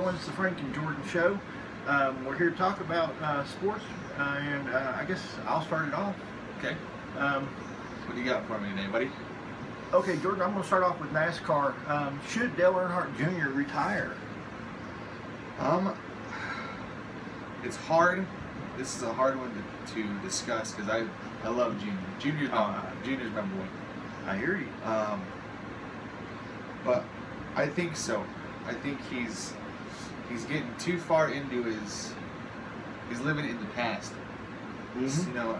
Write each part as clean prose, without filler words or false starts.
everyone. It's the Frank and Jordan Show. We're here to talk about sports, and I guess I'll start it off. Okay. What do you got for me today, buddy? Okay, Jordan, I'm going to start off with NASCAR. Should Dale Earnhardt Jr. retire? It's hard. This is a hard one to discuss because I love Junior. Junior's number one. I hear you. But I think so. I think he's getting too far into he's living in the past. Mm-hmm. You know,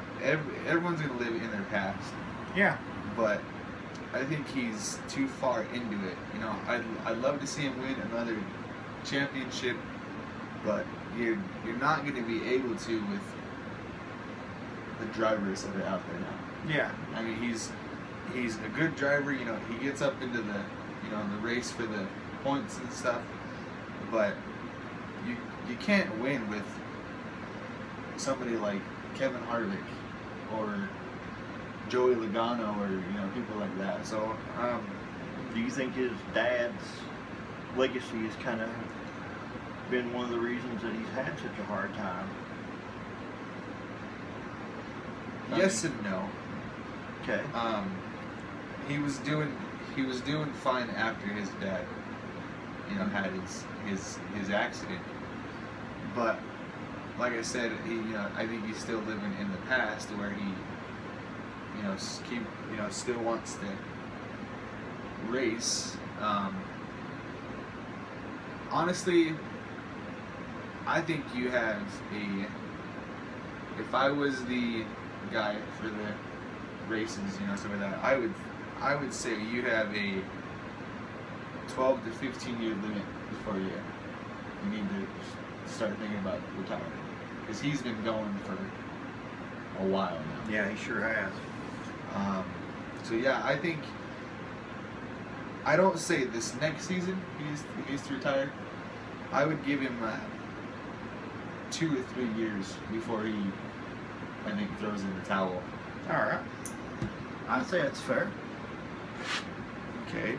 everyone's gonna live in their past. Yeah. But I think he's too far into it. You know, I'd love to see him win another championship, but you're not going to be able to with the drivers that are out there now. Yeah. I mean, he's a good driver. You know, he gets up into the the race for the points and stuff, but you can't win with somebody like Kevin Harvick or Joey Logano or people like that. So, do you think his dad's legacy has kind of been one of the reasons that he's had such a hard time? Yes and no. Okay. He was doing fine after his dad, had his accident. But like I said, I think he's still living in the past where he still wants to race. Honestly, I think you have if I was the guy for the races, some of that, I would say you have a 12 to 15 year limit before you need to start thinking about retirement, because he's been going for a while now. Yeah, he sure has. So yeah, I don't say this next season he needs to retire. I would give him 2 or 3 years before he, I think, throws in the towel. All right. I'd say that's fair. Okay.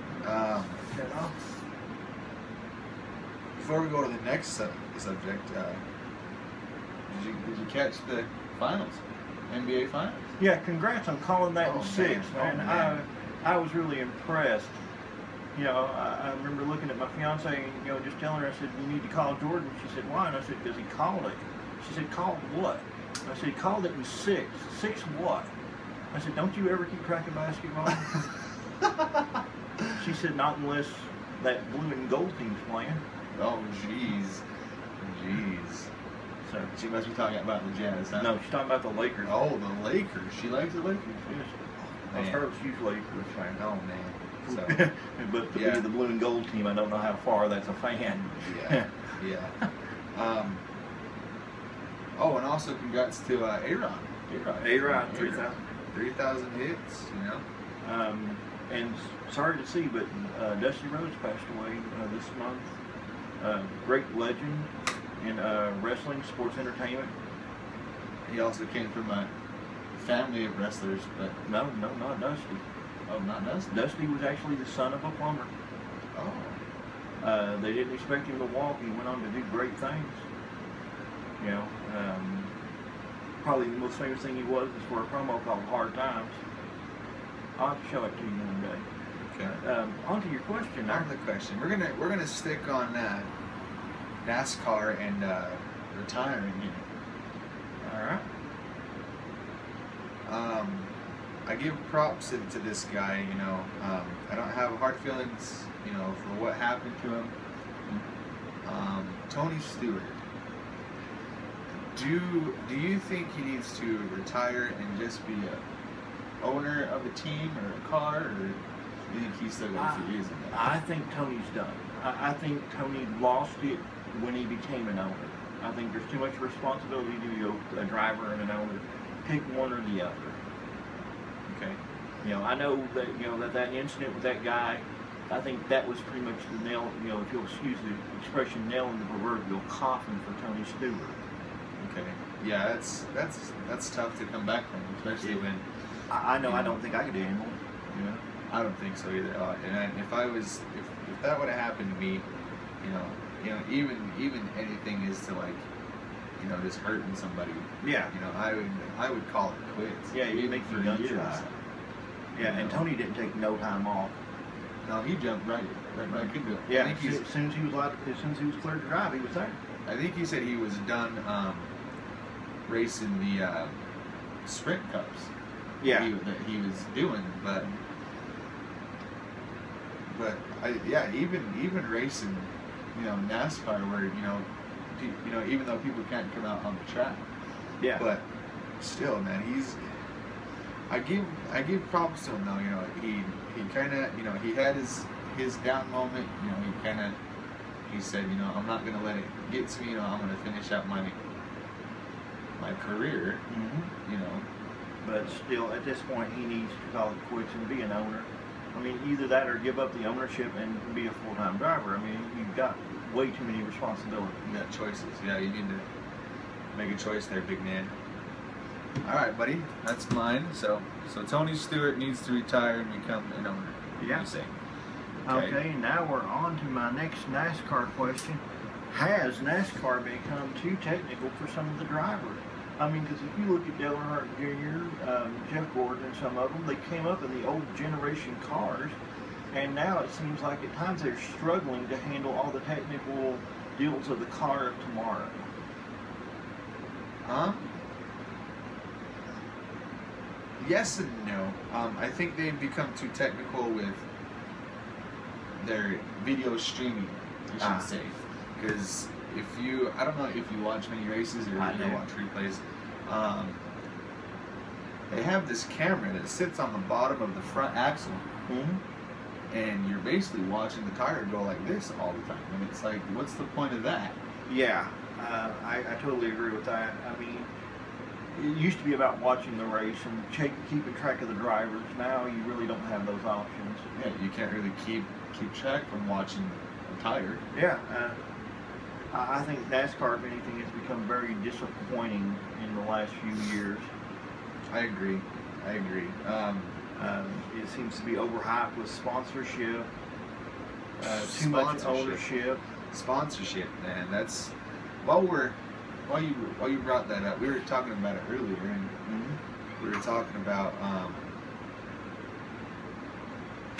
Before we go to the next subject, did you catch the finals? NBA finals? Yeah, congrats on calling that in 6, man. I was really impressed. I remember looking at my fiance and just telling her, I said, "You need to call Jordan." She said, "Why?" And I said, "Because he called it." She said, "Called what?" I said, "He called it in 6. 6 what?" I said, "Don't you ever keep track of basketball?" She said, "Not unless that blue and gold team's playing." Oh, jeez. So she must be talking about the Jazz, huh? No, she's talking about the Lakers. Oh, the Lakers. She likes the Lakers. Yes. I was her huge Lakers fan. Oh, man. So, but to be the blue and gold team, I don't know how far that's a fan. Yeah. And also congrats to A-Rod. A-Rod, 3,000 hits, And sorry to see, but Dusty Rhodes passed away this month. Great legend in wrestling, sports entertainment. He also came from a family of wrestlers, but... No, not Dusty. Oh, not Dusty? Dusty was actually the son of a plumber. Oh. They didn't expect him to walk. He went on to do great things. Probably the most famous thing he was is for a promo called Hard Times. I'll have to show it to you one day. Okay. On to your question. On to the question. We're gonna stick on NASCAR and retiring here. All right. I give props to this guy. I don't have hard feelings, for what happened to him. Tony Stewart. Do you think he needs to retire and just be a owner of a team or a car, or do you think he's still got a few years in there? I think Tony's done. I think Tony lost it when he became an owner. I think there's too much responsibility to be a driver and an owner. Pick one or the other. Okay. I know that that incident with that guy, I think that was pretty much the nail, if you'll excuse the expression, nail in the proverbial coffin for Tony Stewart. Okay. Yeah, that's tough to come back from, especially when... I know I don't think I could do it anymore. I don't think so either. And if that would have happened to me, you know, even anything is to like, you know, just hurting somebody. Yeah. You know, I would call it quits. Yeah, you even make for the gun years. shy. Yeah, and know. Tony didn't take no time off. No, he jumped right into it. Yeah, I think as soon as he was cleared to drive, he was there. I think he said he was done racing the sprint cups. Yeah. That he was doing, but even racing, you know, NASCAR, where you know, even though people can't come out on the track, Yeah. but still, man, I give props to him though. You know, he kind of, you know, he had his down moment. You know, he said, you know, I'm not gonna let it get to me. You know, I'm gonna finish out my career. Mm-hmm. You know, But still, at this point, he needs to call it quits and be an owner. I mean, either that or give up the ownership and be a full-time driver. I mean, you've got way too many responsibilities. you got choices. Yeah, you need to make a choice there, big man. All right, buddy, that's mine. So Tony Stewart needs to retire and become an owner. Yeah. You say. Okay, now we're on to my next NASCAR question. Has NASCAR become too technical for some of the drivers? I mean, because if you look at Dale Earnhardt Jr., Jeff Gordon, and some of them, they came up in the old generation cars, and now it seems like at times they're struggling to handle all the technical deals of the car of tomorrow. Yes and no. I think they've become too technical with their video streaming, I should say. Because I don't know if you watch many races or I you do. watch replays, they have this camera that sits on the bottom of the front axle, Mm-hmm. and you're basically watching the tire go like this all the time. And it's like, what's the point of that? Yeah, I totally agree with that. I mean, it used to be about watching the race and keeping track of the drivers. Now you really don't have those options. Yeah, you can't really keep track from watching the tire. Yeah, I think NASCAR, if anything, has become very disappointing in the last few years. I agree. It seems to be overhyped with sponsorship, too much ownership. Sponsorship, man. That's while you brought that up, we were talking about it earlier, and we were talking about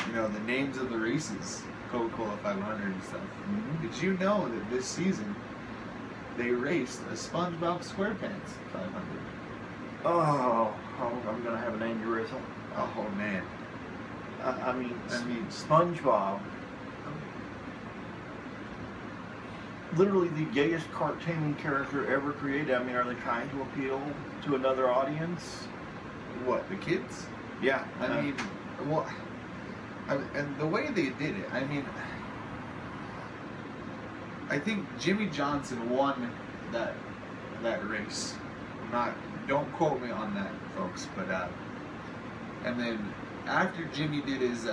you know, the names of the races, Coca-Cola 500 and stuff. Mm-hmm. Did you know that this season they raced a SpongeBob SquarePants 500? Oh, I'm gonna have an aneurysm. Oh man. I mean, SpongeBob, literally the gayest cartoon character ever created. I mean, are they trying to appeal to another audience? What, the kids? Yeah. I mean, well, and the way they did it, I mean, I think Jimmy Johnson won that race. Don't quote me on that, folks, but and then after Jimmy did his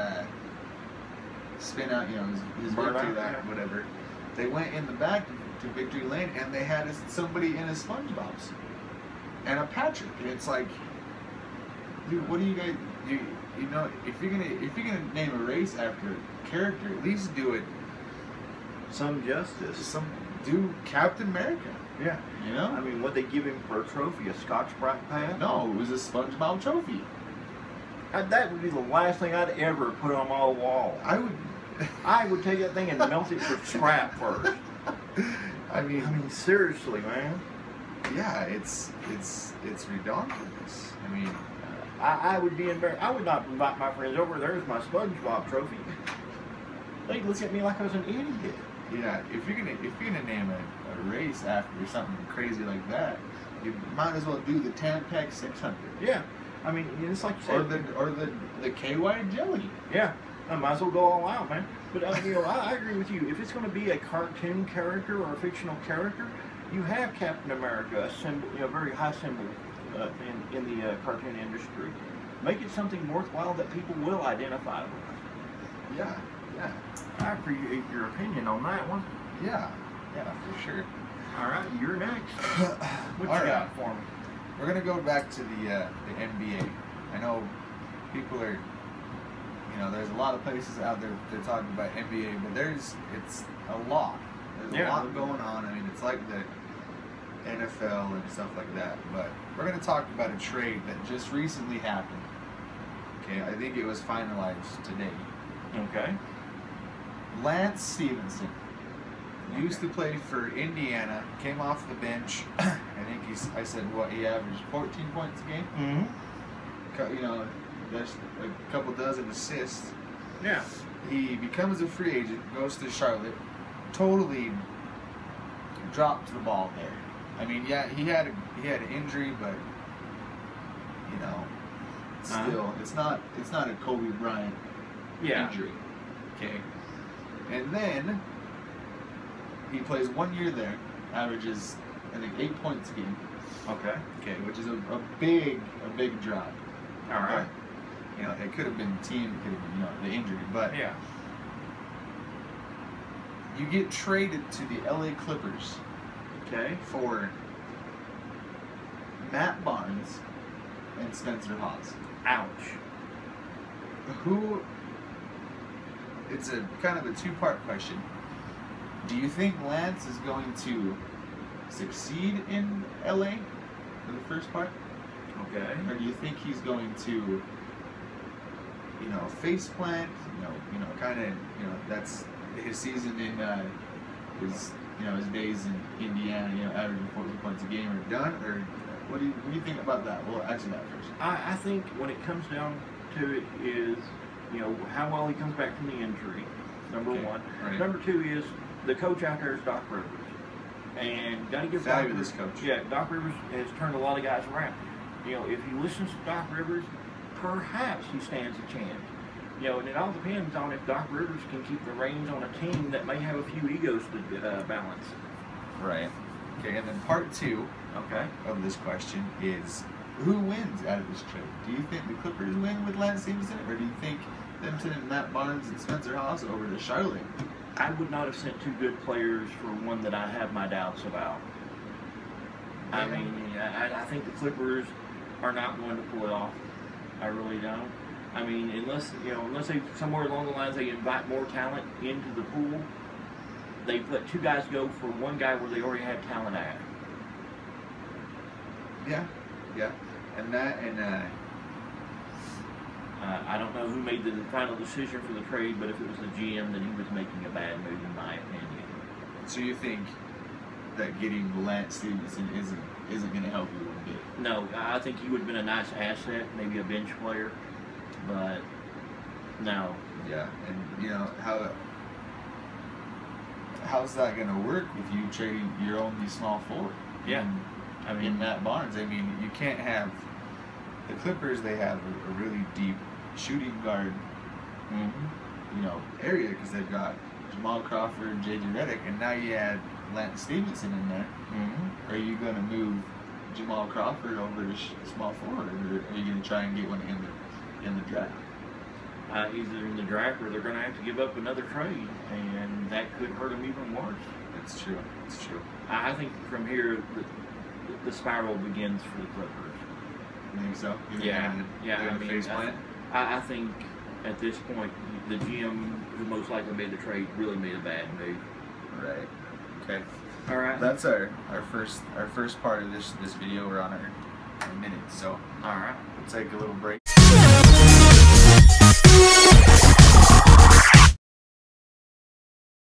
spin out, you know, his victory lap, whatever, they went in the back to victory lane and they had somebody in a SpongeBob suit and a Patrick, and it's like, dude, what do you guys? You know, if you're gonna name a race after a character, at least do it some justice. Do Captain America. Yeah. You know? I mean, what they give him for a trophy, a Scotch-Brite pad? No, it was a SpongeBob trophy. That would be the last thing I'd ever put on my wall. I would take that thing and melt it for scrap first. I mean, seriously, man. Yeah, it's ridiculous. I mean, I would be embarrassed. I would not invite my friends over. There's my SpongeBob trophy. They'd look at me like I was an idiot. Yeah, if you're gonna name a race after something crazy like that, you might as well do the Tampax 600. Yeah, I mean, it's like you said, or the KY jelly. Yeah, I might as well go all out, man. But you know, I agree with you. If it's going to be a cartoon character or a fictional character, you have Captain America, a symbol, you know, very high symbol in the cartoon industry. Make it something worthwhile that people will identify with. Yeah. Yeah. I appreciate your opinion on that one. Yeah, for sure. All right, you're next. What All you right. got for me? We're gonna go back to the NBA. I know people are, you know, there's a lot of places out there that talk about NBA, but it's a lot There's a lot going on. I mean, it's like the NFL and stuff like that. But we're going to talk about a trade that just recently happened. Okay, I think it was finalized today. Okay. Lance Stevenson used to play for Indiana, came off the bench. I think I said he averaged 14 points a game. Mm-hmm. You know, there's a couple dozen assists. Yeah. He becomes a free agent, goes to Charlotte, totally dropped the ball there. I mean, yeah, he had an injury, but you know, still, it's not a Kobe Bryant injury. Okay. And then he plays 1 year there, averages I think 8 points a game. Okay. Okay, which is a big drop. All right. But, you know, it could have been the team, it could have been the injury, but yeah. You get traded to the LA Clippers. Okay. For Matt Barnes and Spencer Hawes. Ouch. It's a kind of a two-part question. Do you think Lance is going to succeed in LA for the first part? Okay. Or do you think he's going to, face plant, kind of, that's his season in his days in Indiana, averaging 14 points a game are done? Or what do you think about that? We'll answer that first. I think when it comes down to it is, how well he comes back from the injury, number one. Right. Number two is the coach out there is Doc Rivers. And got to give fabulous coach. Yeah, Doc Rivers has turned a lot of guys around. If he listens to Doc Rivers, perhaps he stands a chance. And it all depends on if Doc Rivers can keep the reins on a team that may have a few egos to balance. Right. Okay, and then part two of this question is, who wins out of this trade? Do you think the Clippers win with Lance Stevenson, or do you think them sending Matt Barnes and Spencer Hawes over to Charlotte? I would not have sent two good players for one that I have my doubts about. Yeah. I mean, I think the Clippers are not going to pull it off. I really don't. I mean, unless they somewhere along the lines they invite more talent into the pool, they let two guys go for one guy where they already had talent at. Yeah, and I don't know who made the final decision for the trade, but if it was the GM, then he was making a bad move, in my opinion. So you think that getting Lance Stevenson isn't going to help you one bit? No, I think he would have been a nice asset, maybe a bench player, but no. Yeah, and how's that going to work with you trading your only small forward? Yeah. In Matt Barnes, I mean, you can't have the Clippers. They have a really deep shooting guard, area because they've got Jamal Crawford and J.J. Redick, and now you add Lance Stevenson in there. Are you going to move Jamal Crawford over to small forward, or are you going to try and get one in the draft? Either in the draft, or they're going to have to give up another trade, and that could hurt them even worse. That's true. I think from here, the spiral begins for the Clippers. You think so? I think at this point, the GM who most likely made the trade really made a bad move. Right. Okay. All right. That's our first part of this video. We're on our minute, so all right, we'll take a little break.